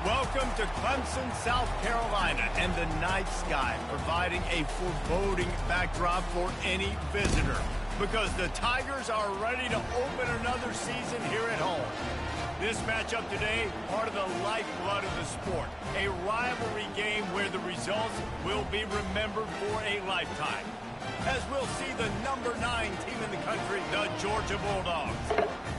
Welcome to Clemson, South Carolina, and the night sky providing a foreboding backdrop for any visitor, because the Tigers are ready to open another season here at home. This matchup today, part of the lifeblood of the sport, a rivalry game where the results will be remembered for a lifetime. As we'll see the number 9 team in the country, the Georgia Bulldogs,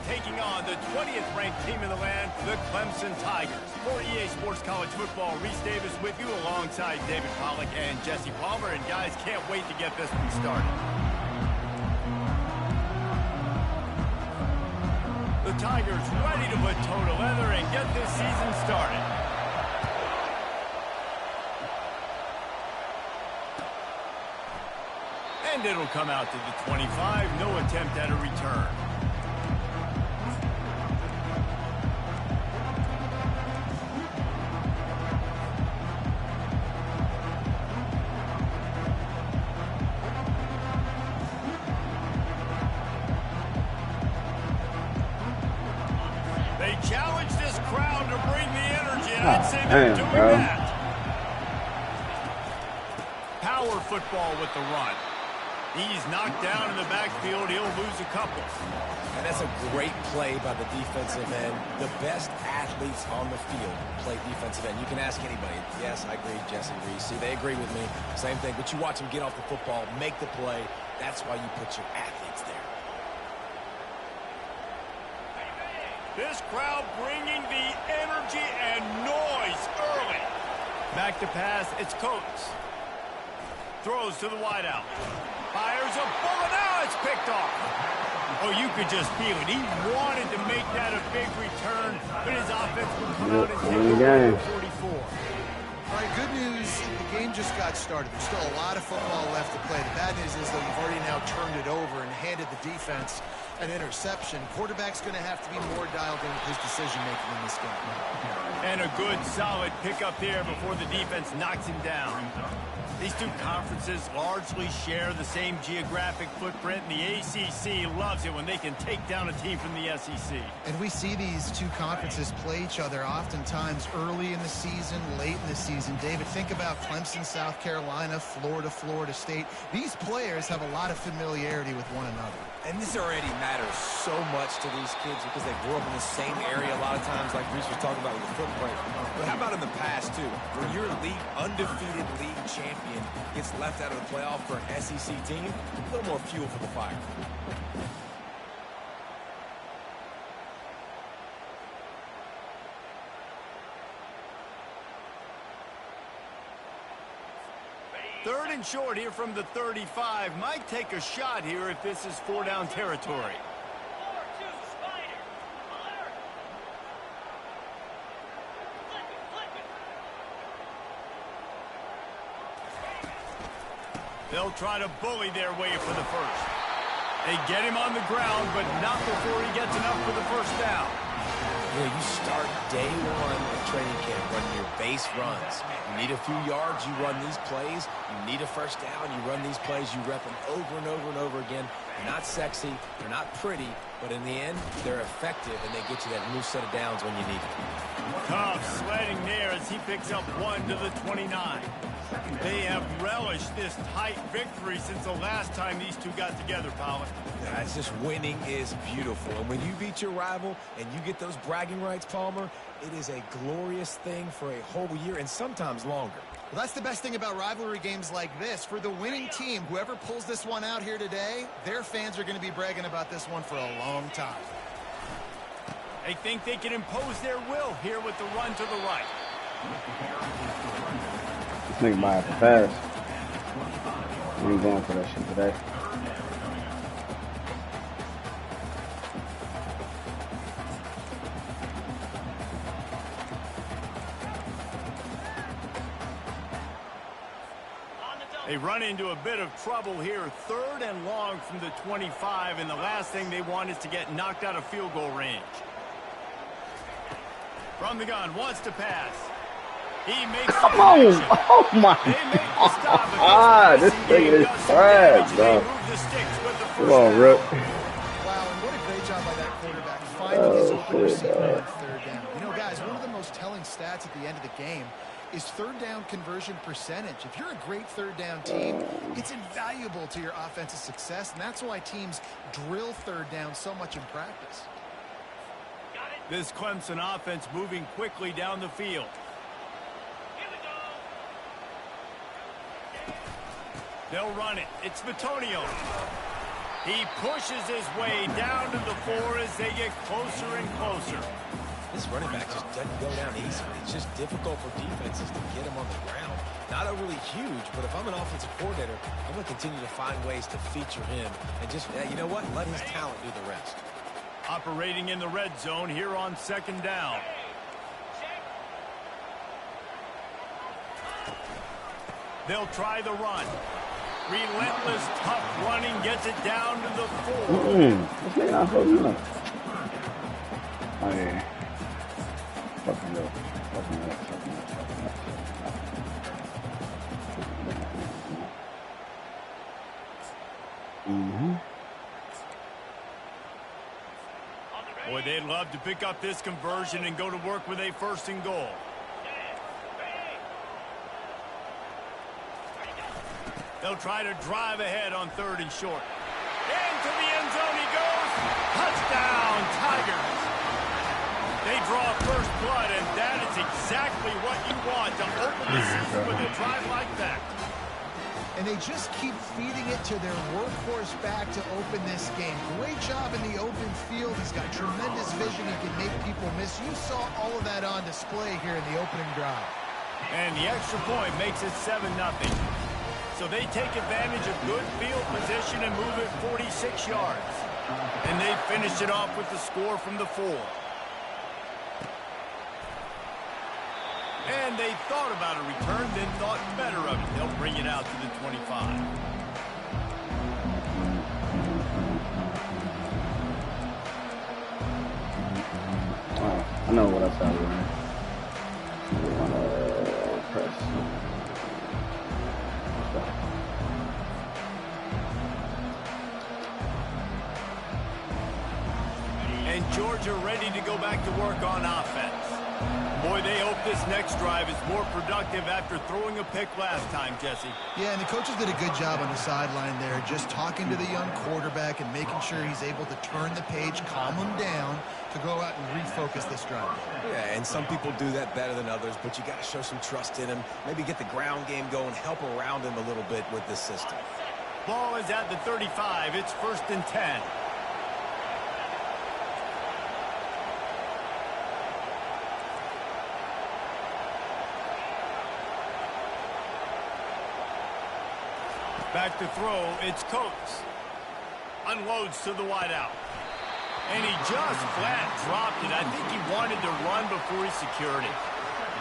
taking on the 20th ranked team in the land, the Clemson Tigers. For EA Sports College Football, Reese Davis with you alongside David Pollack and Jesse Palmer. And guys, can't wait to get this one started. The Tigers ready to put toe to leather and get this season started. And it'll come out to the 25. No attempt at a return. They challenge this crowd to bring the energy, and I'd say they're doing that. Power football with the run. He's knocked down in the backfield. He'll lose a couple. And that's a great play by the defensive end. The best athletes on the field play defensive end. You can ask anybody. Yes, I agree, Jesse Reese. See, they agree with me. Same thing. But you watch them get off the football, make the play. That's why you put your athletes there. This crowd bringing the energy and noise early. Back to pass. It's Coates. Throws to the wideout. Fires a bullet. Now it's picked off. Oh, you could just feel it. He wanted to make that a big return, but his offense will come out and take it 44. All right, good news. The game just got started. There's still a lot of football left to play. The bad news is, though, you've already now turned it over and handed the defense an interception. Quarterback's going to have to be more dialed in with his decision-making in this game. And a good, solid pickup there before the defense knocks him down. These two conferences largely share the same geographic footprint, and the ACC loves it when they can take down a team from the SEC. And we see these two conferences play each other oftentimes early in the season, late in the season. David, think about Clemson, South Carolina, Florida State. These players have a lot of familiarity with one another. And this already matters so much to these kids because they grew up in the same area a lot of times, like Reese was talking about with the footprint. But how about in the past, too? When your undefeated league champion gets left out of the playoff for an SEC team, a little more fuel for the fire. Third and short here from the 35. Might take a shot here if this is 4-down territory. They'll try to bully their way for the first. They get him on the ground, but not before he gets enough for the first down. You know, you start day one of training camp running your base runs. You need a few yards, you run these plays. You need a first down, you run these plays. You rep them over and over and over again. They're not sexy, they're not pretty, but in the end, they're effective, and they get you that new set of downs when you need it. Tough sledding there as he picks up 1 to the 29. They have relished this tight victory since the last time these two got together, Pollack. Yeah, it's just winning is beautiful. And when you beat your rival and you get those bragging rights, Palmer, it is a glorious thing for a whole year and sometimes longer. Well, that's the best thing about rivalry games like this. For the winning team, whoever pulls this one out here today, their fans are going to be bragging about this one for a long time. They think they can impose their will here with the run to the right. This nigga might have to pass. We ain't going for that shit today. They run into a bit of trouble here. 3rd and long from the 25, and the last thing they want is to get knocked out of field goal range. From the gun, wants to pass. He makes the connection. Oh my God, this thing is trash, bro. Come on, Rip. Wow, and what a great job by that quarterback finding his open receiver on 3rd down. You know, guys, one of the most telling stats stats at the end of the game is third down conversion percentage. If you're a great third down team, it's invaluable to your offensive success, and that's why teams drill third down so much in practice. This Clemson offense moving quickly down the field. They'll run it. It's Bitonio. He pushes his way down to the 4 as they get closer and closer. This running back just doesn't go down easily. It's just difficult for defenses to get him on the ground. Not overly huge, but if I'm an offensive coordinator, I'm going to continue to find ways to feature him and just, you know what, let his talent do the rest. Operating in the red zone here on second down. They'll try the run. Relentless, tough running gets it down to the 4. Oh, yeah. Boy, they'd love to pick up this conversion and go to work with a 1st and goal. They'll try to drive ahead on 3rd and short. Into the end zone he goes. Touchdown, Tigers. They draw first blood, and that is exactly what you want to open the season with a drive like that. And they just keep feeding it to their workhorse back to open this game. Great job in the open field. He's got tremendous vision. He can make people miss. You saw all of that on display here in the opening drive. And the extra point makes it 7-0. So they take advantage of good field position and move it 46 yards. And they finish it off with the score from the 4. And they thought about a return, then thought better of it. They'll bring it out to the 25. I know what I saw, right? I want to press. And Georgia ready to go back to work on offense. Boy, they hope this next drive is more productive after throwing a pick last time, Jesse. Yeah, and the coaches did a good job on the sideline there, just talking to the young quarterback and making sure he's able to turn the page, calm him down, to go out and refocus this drive. Yeah, and some people do that better than others, but you got to show some trust in him. Maybe get the ground game going, help around him a little bit with this system. Ball is at the 35. It's 1st and 10. Back to throw, it's Coates. Unloads to the wideout. And he just flat dropped it. I think he wanted to run before he secured it.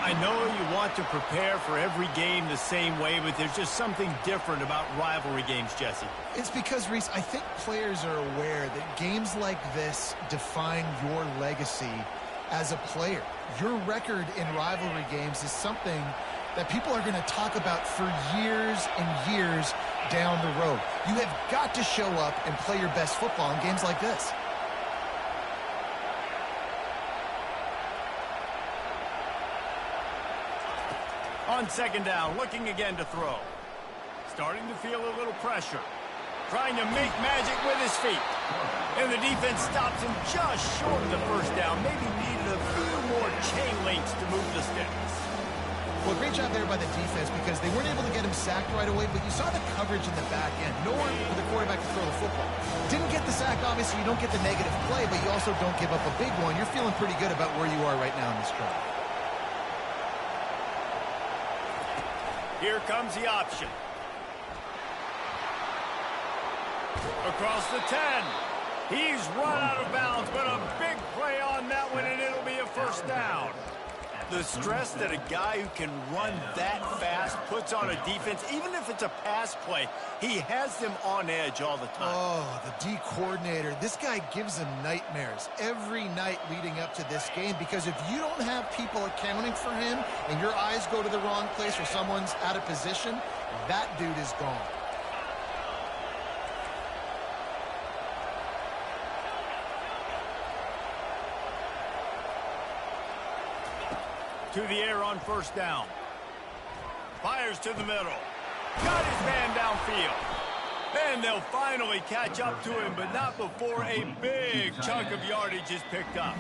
I know you want to prepare for every game the same way, but there's just something different about rivalry games, Jesse. It's because, Reese, I think players are aware that games like this define your legacy as a player. Your record in rivalry games is something that people are going to talk about for years and years down the road. You have got to show up and play your best football in games like this. On second down, looking again to throw. Starting to feel a little pressure. Trying to make magic with his feet. And the defense stops him just short of the first down. Maybe needed a few more chain links to move the sticks. Well, great job there by the defense because they weren't able to get him sacked right away, but you saw the coverage in the back end. Nowhere for the quarterback to throw the football. Didn't get the sack, obviously you don't get the negative play, but you also don't give up a big one. You're feeling pretty good about where you are right now in this drive. Here comes the option. Across the 10. He's run out of bounds, but a big play on that one, and it'll be a first down. The stress that a guy who can run that fast puts on a defense, even if it's a pass play, he has them on edge all the time. Oh, the D coordinator. This guy gives them nightmares every night leading up to this game because if you don't have people accounting for him and your eyes go to the wrong place or someone's out of position, that dude is gone. to the air on first down. Fires to the middle. Got his man downfield. And they'll finally catch up to him, but not before a big chunk of yardage is picked up.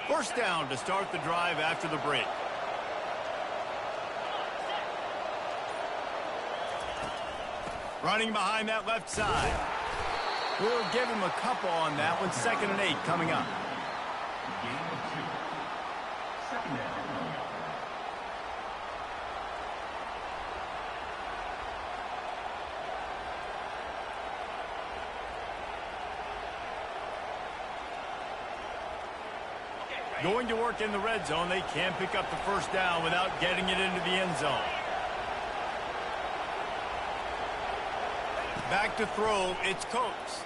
First down to start the drive after the break. Running behind that left side. We'll give him a couple on that one. 2nd and 8 coming up. Going to work in the red zone. They can pick up the first down without getting it into the end zone. Back to throw. It's Coates.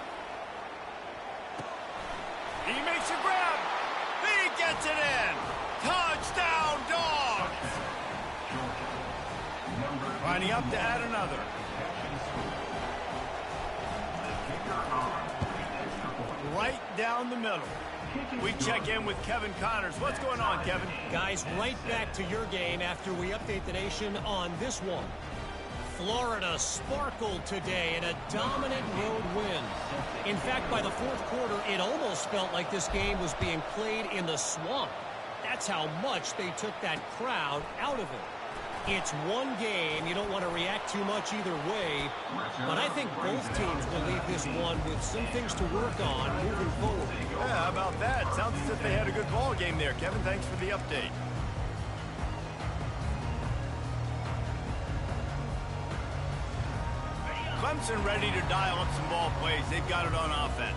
He makes a grab. He gets it in. Touchdown, Dogs. Lining up to add another. Right down the middle. We check in with Kevin Connors. What's going on, Kevin? Guys, right back to your game after we update the nation on this one. Florida sparkled today in a dominant road win. In fact, by the fourth quarter, it almost felt like this game was being played in the swamp. That's how much they took that crowd out of it. It's one game. You don't want to react too much either way. But I think both teams will leave this one with some things to work on moving forward. Yeah, how about that? Sounds as if they had a good ball game there, Kevin. Thanks for the update. Clemson ready to dial up some ball plays. They've got it on offense.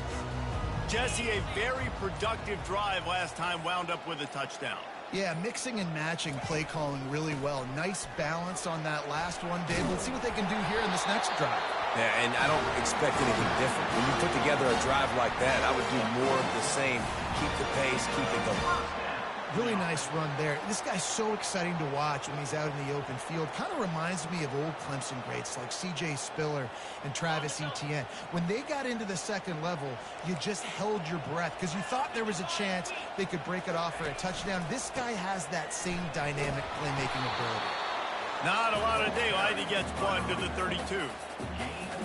Jesse, a very productive drive last time, wound up with a touchdown. Yeah, mixing and matching play calling really well. Nice balance on that last one, Dave. Let's see what they can do here in this next drive. Yeah, and I don't expect anything different. When you put together a drive like that, I would do more of the same. Keep the pace, keep it going. Really nice run there. This guy's so exciting to watch when he's out in the open field. Kind of reminds me of old Clemson greats like C.J. Spiller and Travis Etienne. When they got into the second level, you just held your breath because you thought there was a chance they could break it off for a touchdown. This guy has that same dynamic playmaking ability. Not a lot of daylight. He gets one to the 32.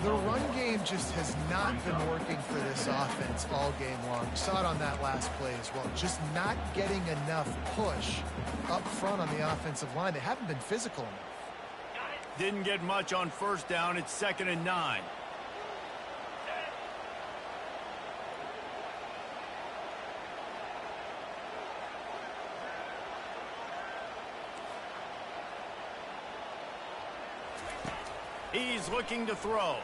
The run game just has not been working for this offense all game long. You saw it on that last play as well. Just not getting enough push up front on the offensive line. They haven't been physical enough. Didn't get much on first down. It's 2nd and 9. He's looking to throw.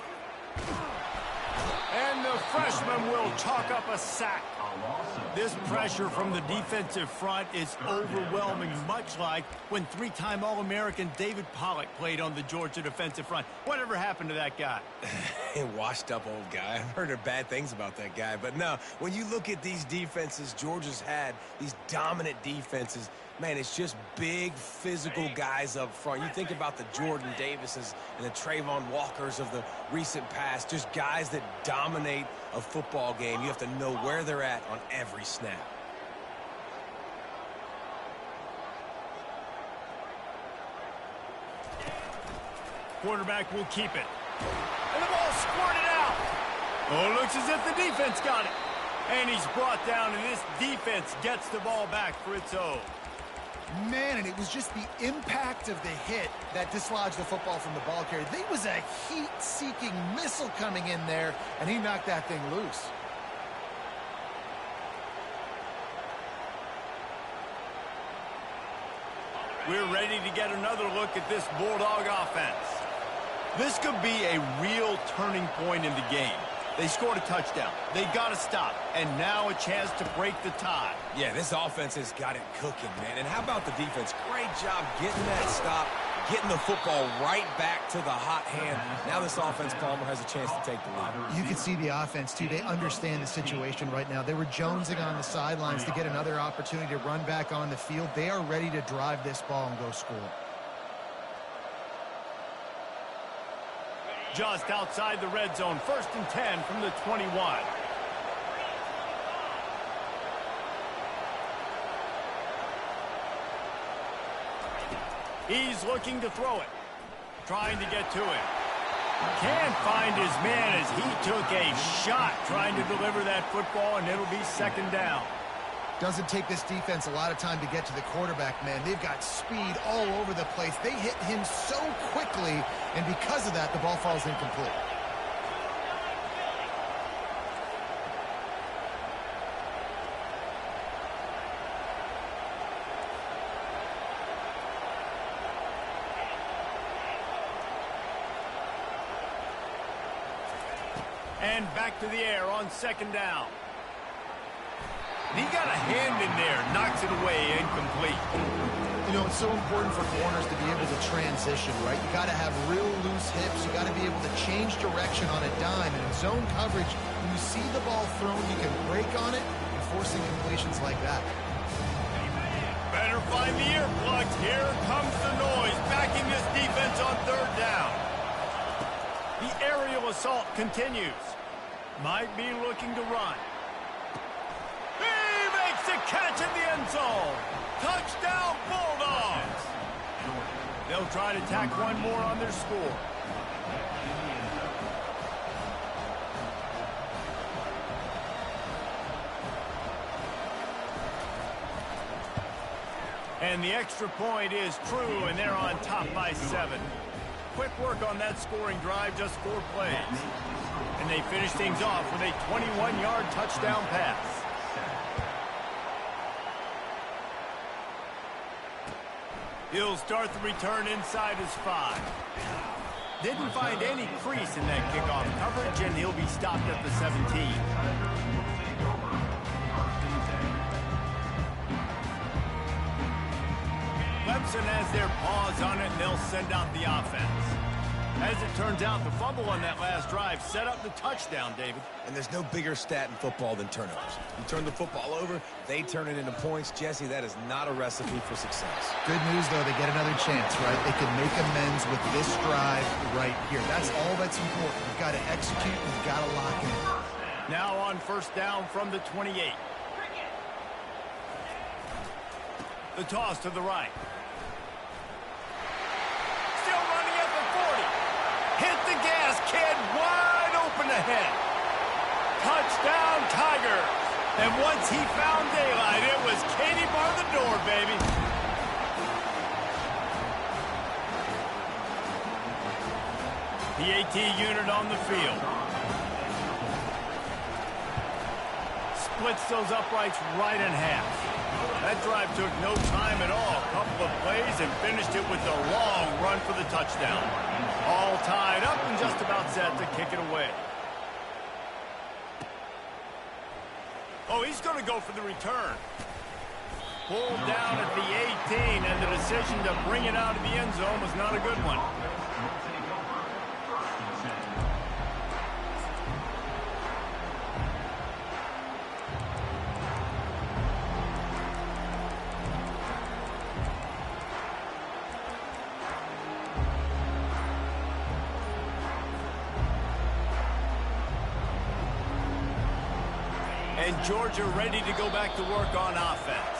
And the freshman will chalk up a sack. This pressure from the defensive front is overwhelming, much like when three-time All-American David Pollock played on the Georgia defensive front. Whatever happened to that guy? Washed-up old guy. I've heard bad things about that guy. But no, when you look at these defenses Georgia's had, these dominant defenses, man, it's just big, physical guys up front. You think about the Jordan Davises and the Trayvon Walkers of the recent past, just guys that dominate a football game. You have to know where they're at on every snap. Quarterback will keep it. And the ball squirted out. Oh, it looks as if the defense got it. And he's brought down, and this defense gets the ball back for its own. Man, and it was just the impact of the hit that dislodged the football from the ball carrier. There was a heat-seeking missile coming in there, and he knocked that thing loose. We're ready to get another look at this Bulldog offense. This could be a real turning point in the game. They scored a touchdown. They got to stop. And now a chance to break the tie. Yeah, this offense has got it cooking, man. And how about the defense? Great job getting that stop, getting the football right back to the hot hand. Now this offense, Palmer, has a chance to take the lead. You can see the offense, too. They understand the situation right now. They were jonesing on the sidelines to get another opportunity to run back on the field. They are ready to drive this ball and go score. Just outside the red zone, 1st and 10 from the 21. He's looking to throw it. Trying to get to it. Can't find his man as he took a shot trying to deliver that football, and it'll be 2nd down. Doesn't take this defense a lot of time to get to the quarterback, man. They've got speed all over the place. They hit him so quickly, and because of that, the ball falls incomplete. And back to the air on 2nd down. He got a hand in there, knocks it away, incomplete. You know, it's so important for corners to be able to transition, right? You got to have real loose hips. You got to be able to change direction on a dime. And in zone coverage, when you see the ball thrown, you can break on it and forcing completions like that. Better find the earplugs. Here comes the noise, backing this defense on 3rd down. The aerial assault continues. Might be looking to run. He makes the catch in the end zone. Touchdown, Bulldogs. They'll try to tack one more on their score. And the extra point is true, and they're on top by 7. Quick work on that scoring drive, just 4 plays. And they finish things off with a 21-yard touchdown pass. He'll start the return inside his 5. Didn't find any crease in that kickoff coverage, and he'll be stopped at the 17. Clemson has their paws on it, and they'll send out the offense. As it turns out, the fumble on that last drive set up the touchdown, David. And there's no bigger stat in football than turnovers. You turn the football over, they turn it into points. Jesse, that is not a recipe for success. Good news, though, they get another chance, right? They can make amends with this drive right here. That's all that's important. You've got to execute, and you've got to lock in. Now on 1st down from the 28. The toss to the right. Still running at the 40. Hit the gas, kid. Wide open ahead. Touchdown, Tigers. And once he found daylight, it was Katie bar the door, baby. The AT unit on the field. Splits those uprights right in half. That drive took no time at all. A couple of plays and finished it with a long run for the touchdown. All tied up and just about set to kick it away. Oh, he's going to go for the return. Pulled down at the 18, and the decision to bring it out of the end zone was not a good one. And Georgia ready to go back to work on offense.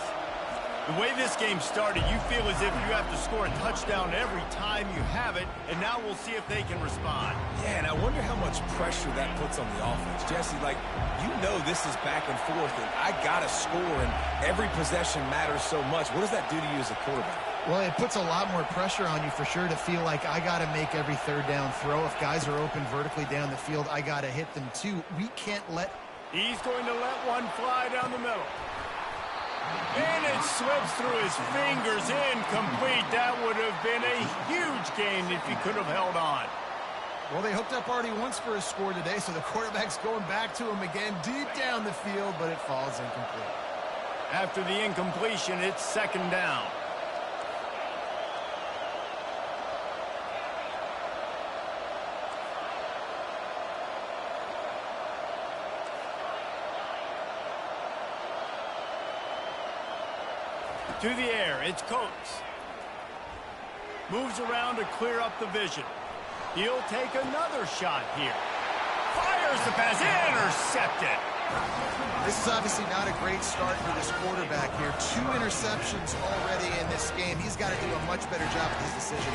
The way this game started, you feel as if you have to score a touchdown every time you have it, and now we'll see if they can respond. Yeah, and I wonder how much pressure that puts on the offense. Jesse, like, you know this is back and forth, and I got to score, and every possession matters so much. What does that do to you as a quarterback? Well, it puts a lot more pressure on you for sure to feel like I got to make every 3rd down throw. If guys are open vertically down the field, I got to hit them too. We can't let... He's going to let one fly down the middle. And it slips through his fingers, incomplete. That would have been a huge gain if he could have held on. Well, they hooked up already once for a score today, so the quarterback's going back to him again deep down the field, but it falls incomplete. After the incompletion, it's second down. To the air, it's Coates. Moves around to clear up the vision. He'll take another shot here. Fires the pass, intercepted. This is obviously not a great start for this quarterback here. 2 interceptions already in this game. He's got to do a much better job with his decision.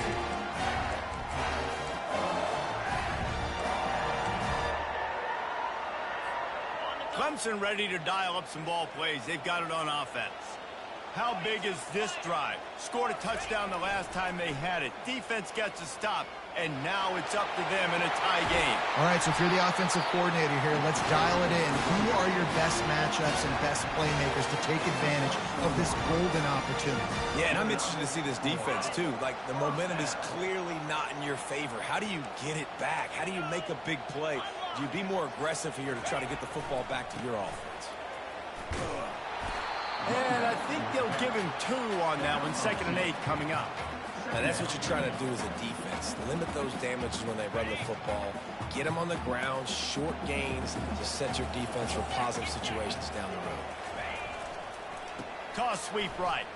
Clemson ready to dial up some ball plays. They've got it on offense. How big is this drive? Scored a touchdown the last time they had it. Defense gets a stop, and now it's up to them in a tie game. All right, so if you're the offensive coordinator here, let's dial it in. Who are your best matchups and best playmakers to take advantage of this golden opportunity? Yeah, and I'm interested to see this defense, too. Like, the momentum is clearly not in your favor. How do you get it back? How do you make a big play? Do you be more aggressive here to try to get the football back to your offense? And I think they'll give him 2 on that one. 2nd and 8 coming up. And that's what you're trying to do as a defense. Limit those damages when they run the football. Get them on the ground, short gains to set your defense for positive situations down the road. Toss sweep right.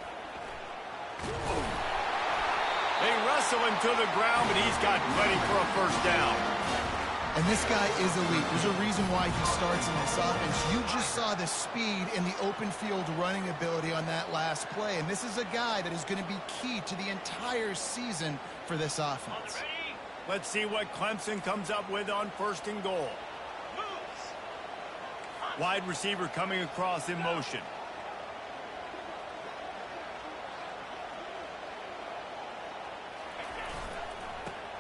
They wrestle him to the ground, but he's got plenty for a first down. And this guy is elite. There's a reason why he starts in this offense. You just saw the speed and the open field running ability on that last play. And this is a guy that is going to be key to the entire season for this offense. Let's see what Clemson comes up with on 1st and goal. Wide receiver coming across in motion.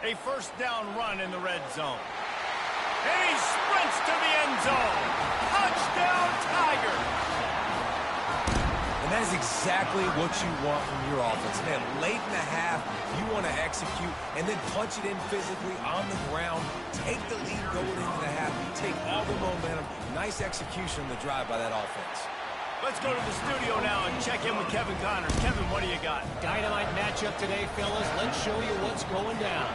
A first down run in the red zone. And he sprints to the end zone. Touchdown, Tiger. And that is exactly what you want from your offense. Man, late in the half, you want to execute and then punch it in physically on the ground. Take the lead going into the half. You take all the momentum. Nice execution on the drive by that offense. Let's go to the studio now and check in with Kevin Connors. Kevin, what do you got? Dynamite matchup today, fellas. Let's show you what's going down.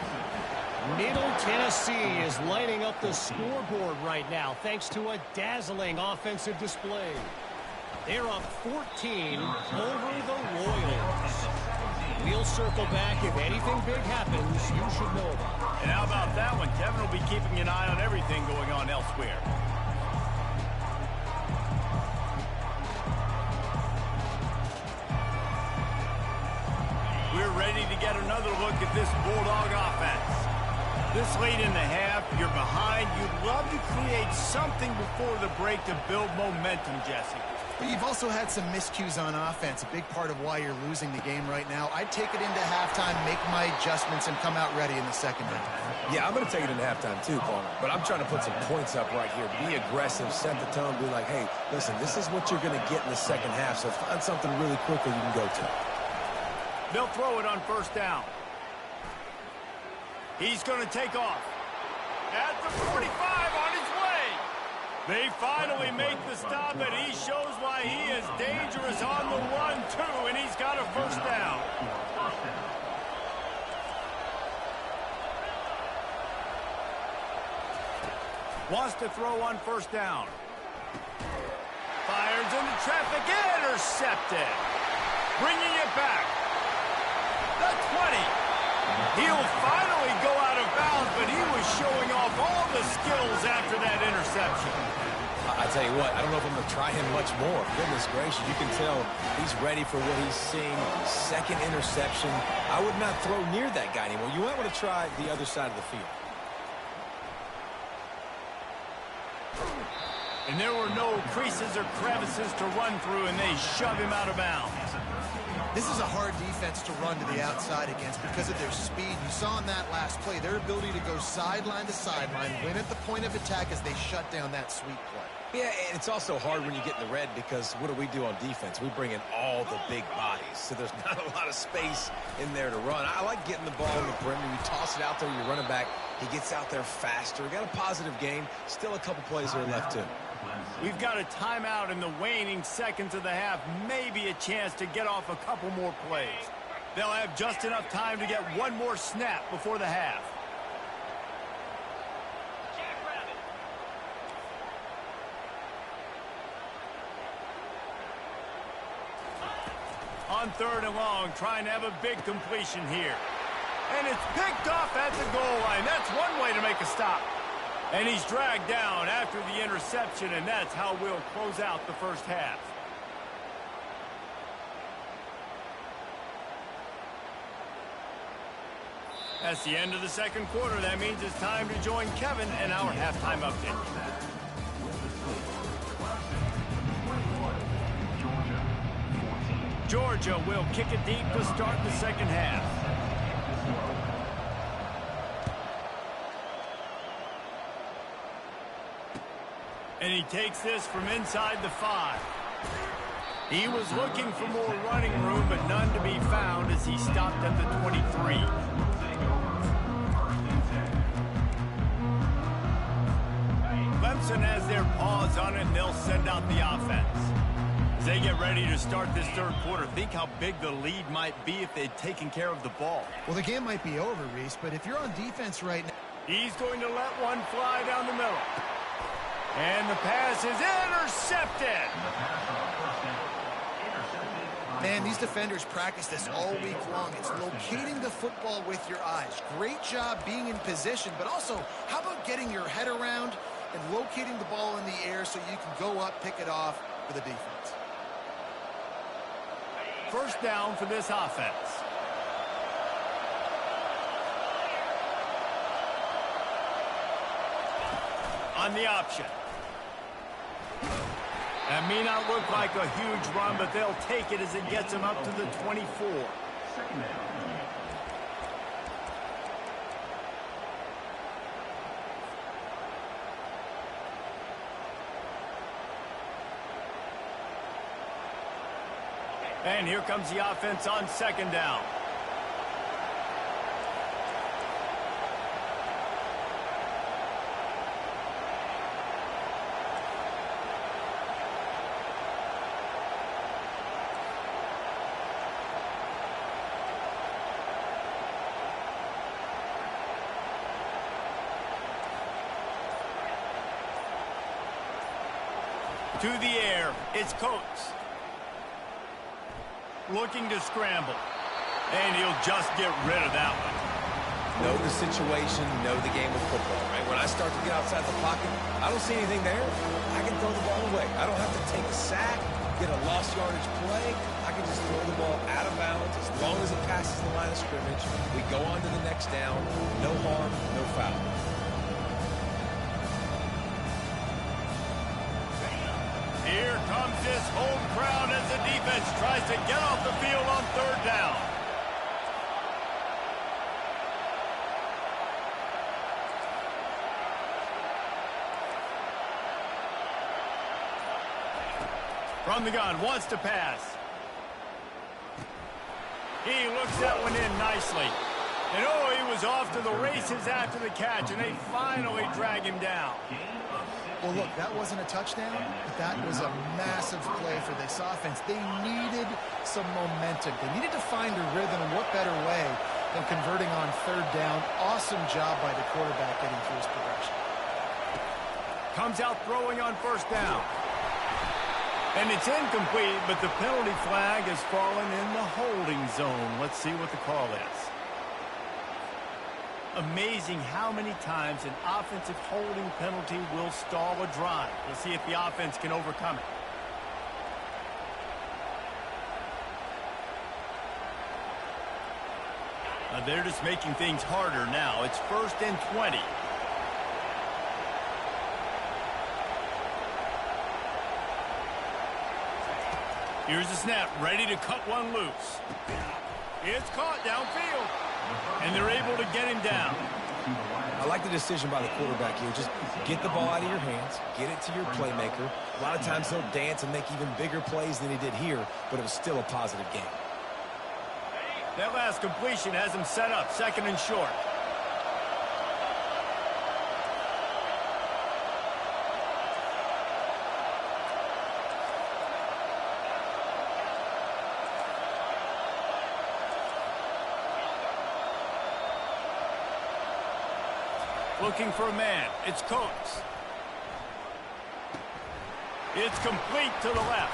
Middle Tennessee is lining up the scoreboard right now thanks to a dazzling offensive display. They're up 14 over the Royals. We'll circle back. If anything big happens, you should know about it. And how about that one? Kevin will be keeping an eye on everything going on elsewhere. We're ready to get another look at this Bulldog offense. This late in the half, you're behind. You'd love to create something before the break to build momentum, Jesse. But you've also had some miscues on offense, a big part of why you're losing the game right now. I'd take it into halftime, make my adjustments, and come out ready in the second half. Yeah, I'm going to take it into halftime too, Palmer. But I'm trying to put some points up right here. Be aggressive, set the tone, be like, hey, listen, this is what you're going to get in the second half, so find something really quickly you can go to. They'll throw it on 1st down. He's going to take off. At the 45 on his way. They finally make the stop, and he shows why he is dangerous on the run, too, and he's got a first down. Wants to throw on 1st down. Fires into traffic, intercepted. Bringing it back. The 20. He'll finally go out of bounds, but he was showing off all the skills after that interception. I tell you what, I don't know if I'm going to try him much more. Goodness gracious, you can tell he's ready for what he's seeing. 2nd interception. I would not throw near that guy anymore. You might want to try the other side of the field. And there were no creases or crevices to run through, and they shove him out of bounds. This is a hard defense to run to the outside against because of their speed. You saw in that last play their ability to go sideline to sideline, win at the point of attack as they shut down that sweep play. Yeah, and it's also hard when you get in the red because what do we do on defense? We bring in all the big bodies, so there's not a lot of space in there to run. I like getting the ball in the perimeter. You toss it out there, your running back He gets out there faster. Got a positive game. Still a couple plays here left, too. We've got a timeout in the waning seconds of the half. Maybe a chance to get off a couple more plays. They'll have just enough time to get one more snap before the half. On 3rd and long, trying to have a big completion here. And it's picked off at the goal line. That's one way to make a stop. And he's dragged down after the interception, and that's how we'll close out the first half. That's the end of the second quarter. That means it's time to join Kevin in our halftime update. Georgia will kick it deep to start the second half. And he takes this from inside the 5. He was looking for more running room, but none to be found as he stopped at the 23. Clemson has their paws on it, and they'll send out the offense. As they get ready to start this third quarter, think how big the lead might be if they'd taken care of the ball. Well, the game might be over, Reese, but if you're on defense right now... He's going to let one fly down the middle. And the pass is intercepted. Man, these defenders practice this all week long. It's locating the football with your eyes. Great job being in position, but also, how about getting your head around and locating the ball in the air so you can go up, pick it off for the defense. First down for this offense. On the option. That may not look like a huge run, but they'll take it as it gets them up to the 24. And here comes the offense on second down. To the air, it's Coates. Looking to scramble. And he'll just get rid of that one. Know the situation, know the game of football, right? When I start to get outside the pocket, I don't see anything there. I can throw the ball away. I don't have to take a sack, get a lost yardage play. I can just throw the ball out of bounds as long as it passes the line of scrimmage. We go on to the next down. No harm, no foul. Here comes this home crowd as the defense tries to get off the field on third down. From the gun, wants to pass. He looks that one in nicely. And oh, he was off to the races after the catch, and they finally drag him down. Well, look, that wasn't a touchdown, but that was a massive play for this offense. They needed some momentum. They needed to find a rhythm, and what better way than converting on third down. Awesome job by the quarterback getting through his progression. Comes out throwing on first down. And it's incomplete, but the penalty flag has fallen in the holding zone. Let's see what the call is. Amazing how many times an offensive holding penalty will stall a drive. We'll see if the offense can overcome it. They're just making things harder now. It's 1st and 20. Here's the snap, ready to cut one loose. It's caught downfield. And they're able to get him down. I like the decision by the quarterback here. Just get the ball out of your hands, get it to your playmaker. A lot of times he'll dance and make even bigger plays than he did here, but it was still a positive game. That last completion has him set up 2nd and short. Looking for a man. It's Coates. It's complete to the left.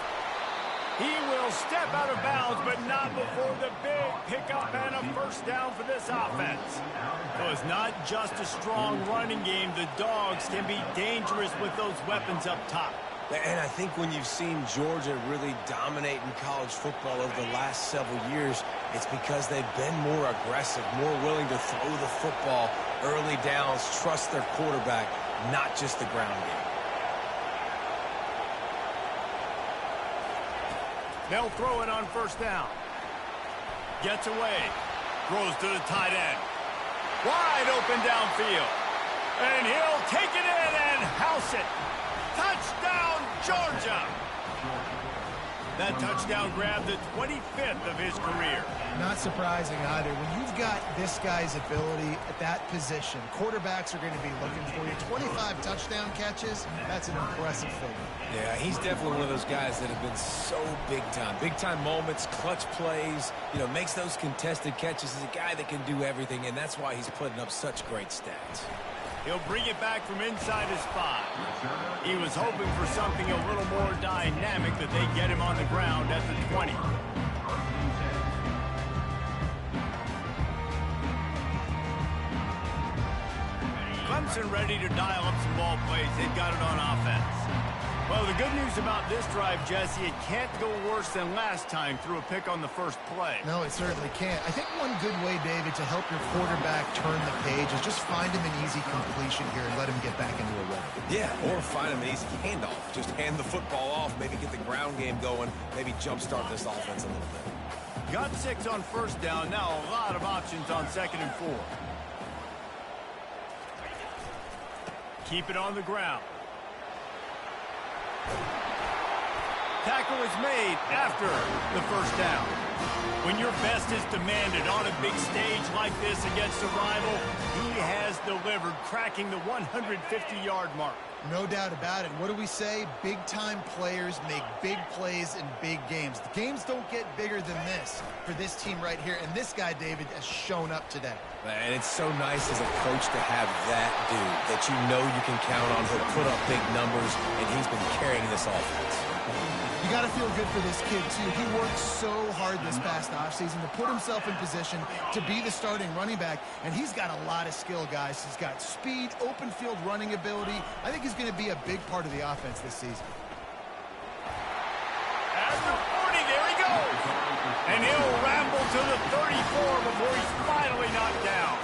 He will step out of bounds, but not before the big pickup and a first down for this offense. So it's not just a strong running game. The Dogs can be dangerous with those weapons up top. And I think when you've seen Georgia really dominate in college football over the last several years, it's because they've been more aggressive, more willing to throw the football, early downs, trust their quarterback, not just the ground game. They'll throw it on first down. Gets away. Throws to the tight end. Wide open downfield. And he'll take it in and house it. Touchdown, Georgia! That touchdown grabbed the 25th of his career. Not surprising either. When you've got this guy's ability at that position, quarterbacks are going to be looking for you. 25 touchdown catches, that's an impressive figure. Yeah, he's definitely one of those guys that have been so big time. Big time moments, clutch plays, makes those contested catches. He's a guy that can do everything, and that's why he's putting up such great stats. He'll bring it back from inside his 5. He was hoping for something a little more dynamic that they get him on the ground at the 20. Clemson ready to dial up some ball plays. They've got it on offense. Well, the good news about this drive, Jesse, it can't go worse than last time through a pick on the first play. No, it certainly can't. I think one good way, David, to help your quarterback turn the page is just find him an easy completion here and let him get back into a rhythm. Yeah, or find him an easy handoff. Just hand the football off, maybe get the ground game going, maybe jumpstart this offense a little bit. Got 6 on first down. Now a lot of options on 2nd and 4. Keep it on the ground. Tackle is made after the first down. When your best is demanded on a big stage like this against a rival, he has delivered, cracking the 150-yard mark. No doubt about it. What do we say? Big-time players make big plays in big games. The games don't get bigger than this for this team right here, and this guy, David, has shown up today. And it's so nice as a coach to have that dude that you can count on. He'll put up big numbers, and he's been carrying this offense. You got to feel good for this kid, too. He worked so hard this past offseason to put himself in position to be the starting running back, and he's got a lot of skill, guys. He's got speed, open field running ability. I think he's going to be a big part of the offense this season. After 40, there he goes. And he'll ramble to the 34 before he's finally knocked down.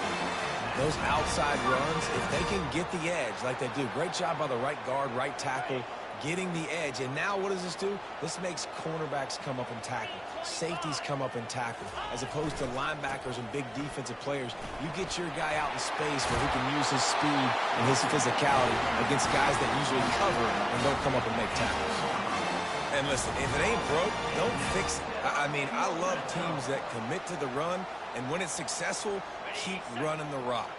Those outside runs, if they can get the edge like they do, great job by the right guard, right tackle, getting the edge. And now what does this do? This makes cornerbacks come up and tackle. Safeties come up and tackle. As opposed to linebackers and big defensive players, you get your guy out in space where he can use his speed and his physicality against guys that usually cover and don't come up and make tackles. And listen, if it ain't broke, don't fix it. I mean, I love teams that commit to the run, and when it's successful, keep running the rock.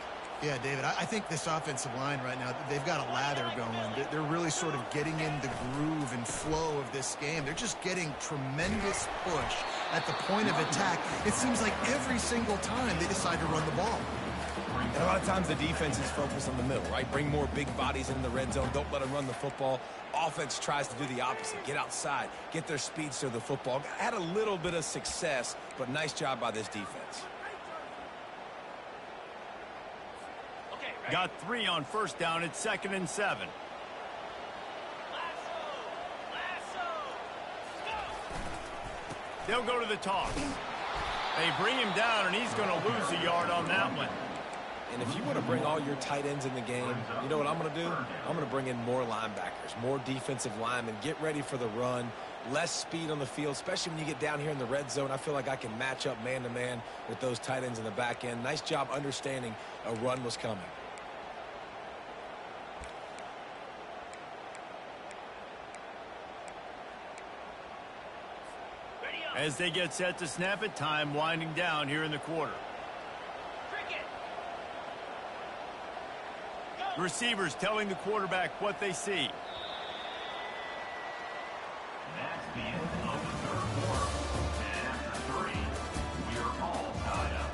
Yeah, David, I think this offensive line right now, they've got a lather going. They're really sort of getting in the groove and flow of this game. They're just getting tremendous push at the point of attack. It seems like every single time they decide to run the ball. And a lot of times the defense is focused on the middle, right? Bring more big bodies in the red zone. Don't let them run the football. Offense tries to do the opposite. Get outside. Get their speedster the football. Had a little bit of success, but nice job by this defense. Got 3 on first down. It's 2nd and 7. They'll go to the toss. They bring him down, and he's going to lose a yard on that one. And if you want to bring all your tight ends in the game, you know what I'm going to do? I'm going to bring in more linebackers, more defensive linemen. Get ready for the run. Less speed on the field, especially when you get down here in the red zone. I feel like I can match up man-to-man with those tight ends in the back end. Nice job understanding a run was coming. As they get set to snap it, time winding down here in the quarter. Receivers telling the quarterback what they see. That's the end of the third quarter. And after 3, we are all tied up.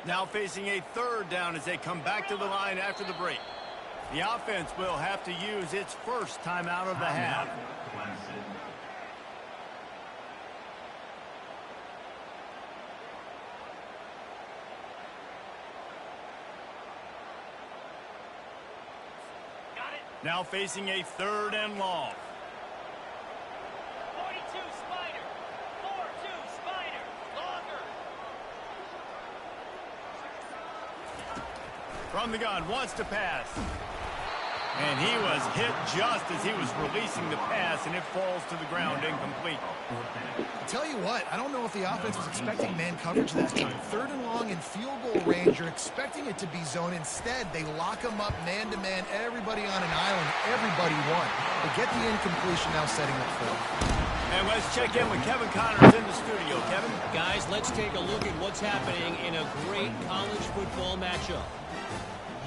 Now facing a third down as they come back to the line after the break. The offense will have to use its first timeout of the half. Now facing a third and long. 42 Spider. 4-2 Spider. Longer. From the gun, wants to pass. And he was hit just as he was releasing the pass, and it falls to the ground incomplete. I'll tell you what, I don't know if the offense was expecting man coverage that time. Third and long in field goal range, you're expecting it to be zone. Instead, they lock them up man-to-man, everybody on an island, everybody won. They get the incompletion, now setting up for it. And let's check in with Kevin Connors in the studio. Kevin? Guys, let's take a look at what's happening in a great college football matchup.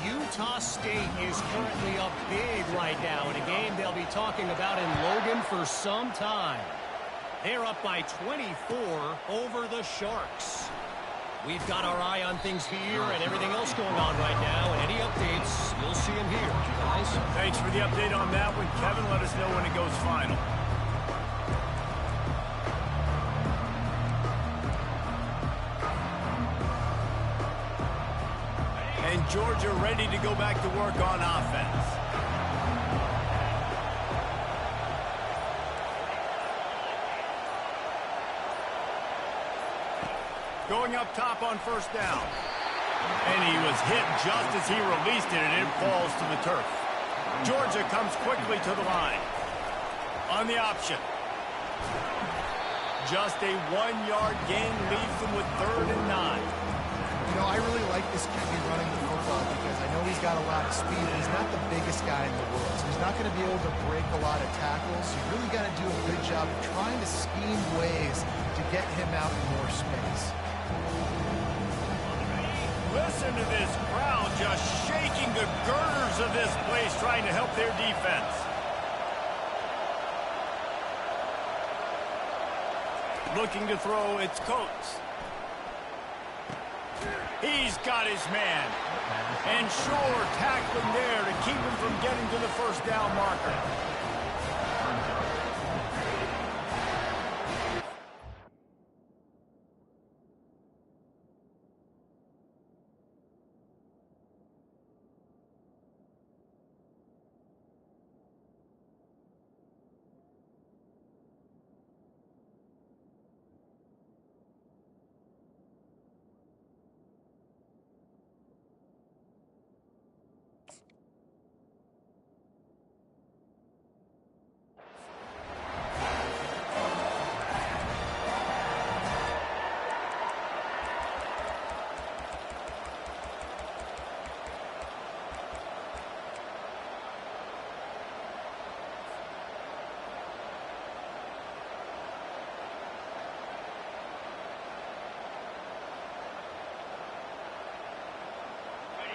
Utah State is currently up big right now in a game they'll be talking about in Logan for some time. They're up by 24 over the Sharks. We've got our eye on things here and everything else going on right now, and any updates, you'll see them here, guys. Thanks for the update on that one, Kevin. Let us know when it goes final. And Georgia ready to go back to work on offense. Going up top on first down. And he was hit just as he released it, and it falls to the turf. Georgia comes quickly to the line. On the option. Just a 1-yard gain leaves them with 3rd and 9. You know, I really like this QB running the football because I know he's got a lot of speed, and he's not the biggest guy in the world. So he's not going to be able to break a lot of tackles. You really got to do a good job of trying to scheme ways to get him out in more space. Listen to this crowd just shaking the girders of this place, trying to help their defense. Looking to throw, it's Coates. He's got his man. And Shore tackling there to keep him from getting to the first down marker.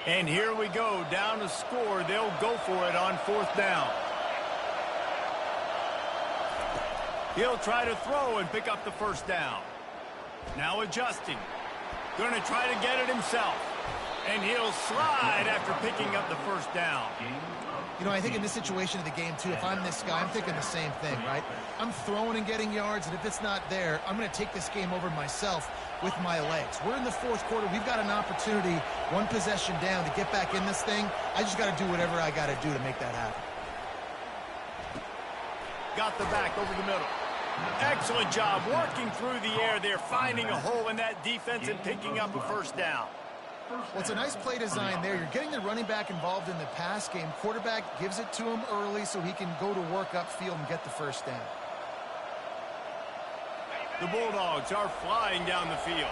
And here we go, down to score. They'll go for it on 4th down. He'll try to throw and pick up the first down. Now adjusting. Going to try to get it himself. And he'll slide after picking up the first down. You know, I think in this situation of the game, too, if I'm this guy, I'm thinking the same thing, right? I'm throwing and getting yards, and if it's not there, I'm going to take this game over myself with my legs. We're in the 4th quarter. We've got an opportunity, 1 possession down, to get back in this thing. I just got to do whatever I got to do to make that happen. Got the back over the middle. Excellent job working through the air there, finding a hole in that defense and picking up a first down. Well, it's a nice play design there. You're getting the running back involved in the pass game. Quarterback gives it to him early so he can go to work upfield and get the first down. The Bulldogs are flying down the field.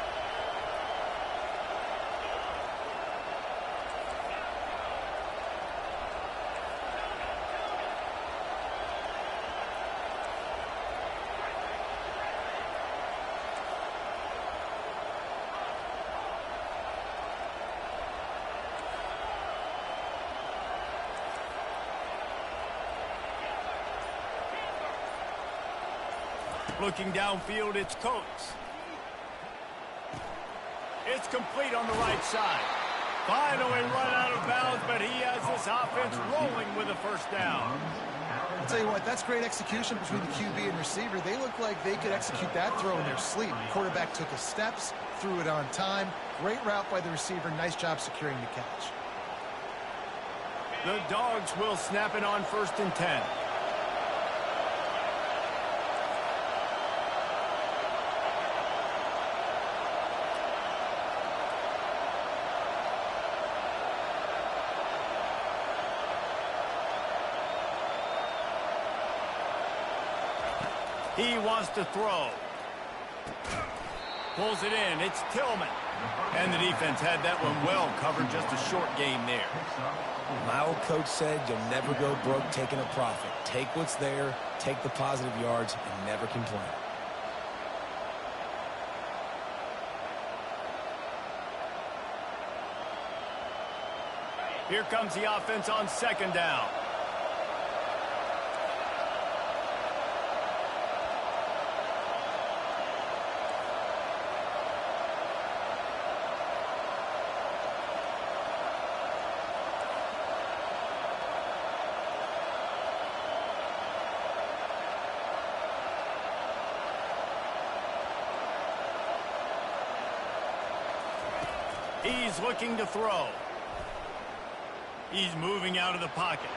Looking downfield, it's Coates. It's complete on the right side. Finally run out of bounds, but he has this offense rolling with a first down. I'll tell you what, that's great execution between the QB and receiver. They look like they could execute that throw in their sleep. The quarterback took his steps, threw it on time. Great route by the receiver. Nice job securing the catch. The Dogs will snap it on 1st and 10. He wants to throw. Pulls it in. It's Tillman. And the defense had that one well covered. Just a short game there. My old coach said you'll never go broke taking a profit. Take what's there, take the positive yards, and never complain. Here comes the offense on 2nd down. He's looking to throw. He's moving out of the pocket.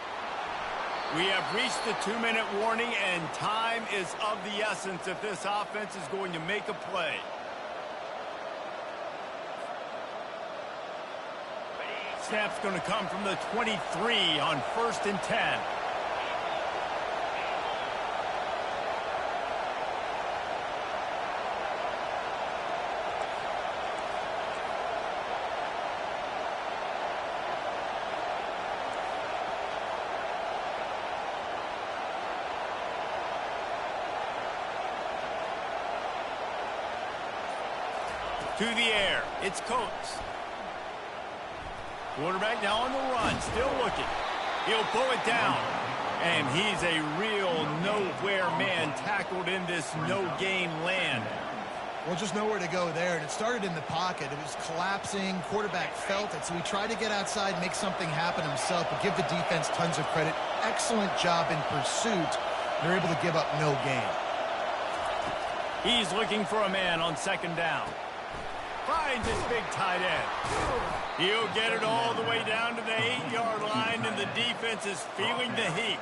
We have reached the 2-minute warning, and time is of the essence if this offense is going to make a play. Snap's going to come from the 23 on 1st and 10. To the air, it's Coates. Quarterback now on the run, still looking. He'll pull it down. And he's a real nowhere man tackled in this no-game land. Well, just nowhere to go there. And it started in the pocket. It was collapsing. Quarterback felt it. So he tried to get outside, make something happen himself, but give the defense tons of credit. Excellent job in pursuit. They're able to give up no gain. He's looking for a man on 2nd down. Finds his big tight end. He'll get it all the way down to the 8-yard line, and the defense is feeling the heat.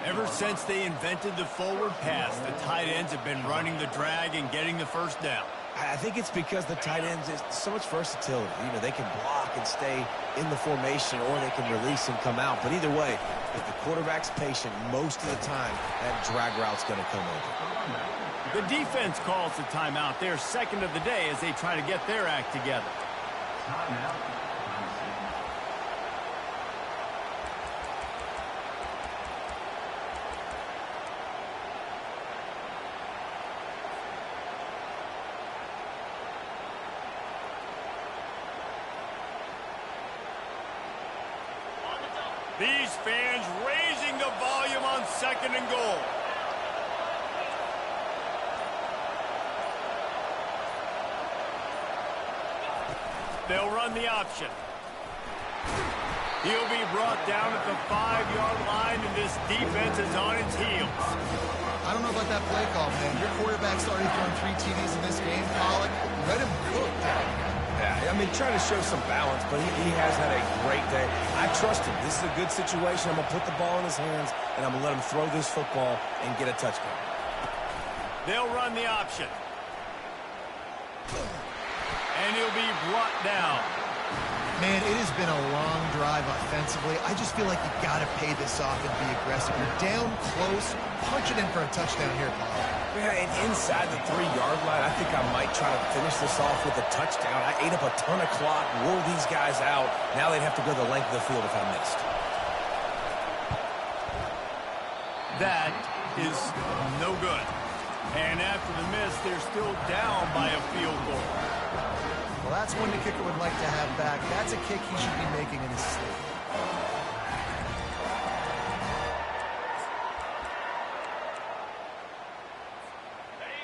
Ever since they invented the forward pass, the tight ends have been running the drag and getting the first down. I think it's because the tight ends is so much versatility. You know, they can block and stay in the formation, or they can release and come out. But either way, if the quarterback's patient, most of the time, that drag route's going to come over. The defense calls the timeout, their 2nd of the day, as they try to get their act together. These fans raising the volume on 2nd and goal. They'll run the option. He'll be brought down at the 5-yard line, and this defense is on its heels. I don't know about that play call, man. Your quarterback's already thrown 3 TDs in this game, Pollock. Let him cook. Yeah, I mean, trying to show some balance, but he has had a great day. I trust him. This is a good situation. I'm going to put the ball in his hands, and I'm going to let him throw this football and get a touchdown. They'll run the option. And he'll be brought down. Man, it has been a long drive offensively. I just feel like you got to pay this off and be aggressive. You're down close. Punch it in for a touchdown here, Paul. Yeah, and inside the 3-yard line, I think I might try to finish this off with a touchdown. I ate up a ton of clock, wore these guys out. Now they'd have to go the length of the field if I missed. That is no good. And after the miss, they're still down by a field goal. Well, that's one the kicker would like to have back. That's a kick he should be making in his sleep.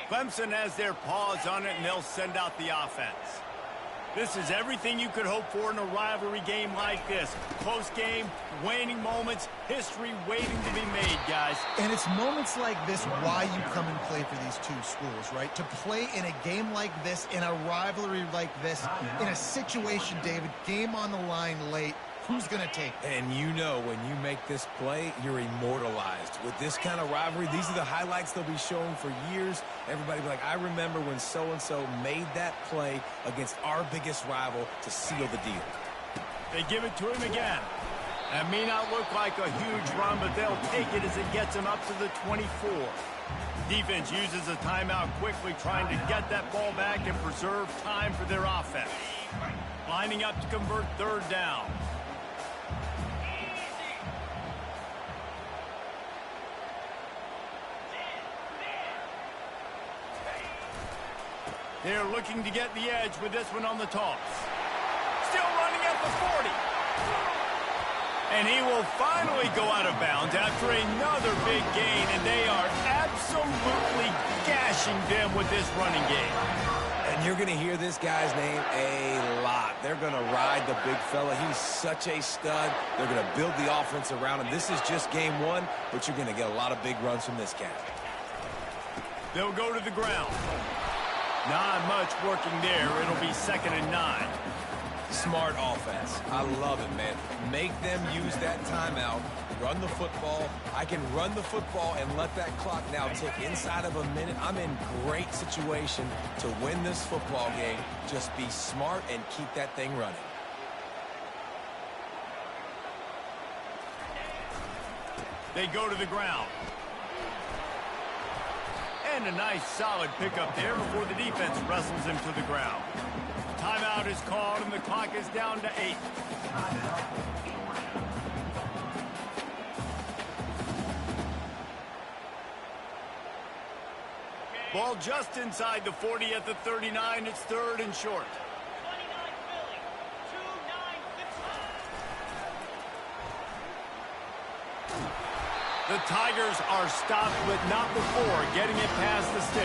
Clemson has their paws on it, and they'll send out the offense. This is everything you could hope for in a rivalry game like this. Close game, waning moments, history waiting to be made, guys. And it's moments like this why you come and play for these two schools, right? To play in a game like this, in a rivalry like this, in a situation, David, game on the line late, who's going to take it? And you know when you make this play, you're immortalized. With this kind of rivalry, these are the highlights they'll be showing for years. Everybody be like, I remember when so-and-so made that play against our biggest rival to seal the deal. They give it to him again. That may not look like a huge run, but they'll take it as it gets them up to the 24. Defense uses a timeout quickly, trying to get that ball back and preserve time for their offense. Lining up to convert third down. They're looking to get the edge with this one on the toss. Still running at the 40. And he will finally go out of bounds after another big gain, and they are absolutely gashing them with this running game. And you're going to hear this guy's name a lot. They're going to ride the big fella. He's such a stud. They're going to build the offense around him. This is just game one, but you're going to get a lot of big runs from this cat. They'll go to the ground. Not much working there. It'll be 2nd and 9. Smart offense. I love it, man. Make them use that timeout. Run the football. I can run the football and let that clock now tick inside of a minute. I'm in great situation to win this football game. Just be smart and keep that thing running. They go to the ground. And a nice solid pickup there before the defense wrestles him to the ground. Timeout is called and the clock is down to 8. Ball just inside the 40 at the 39. It's 3rd and short. 29 Philly, 2-9 Pittsburgh. The Tigers are stopped, but not before getting it past the sticks.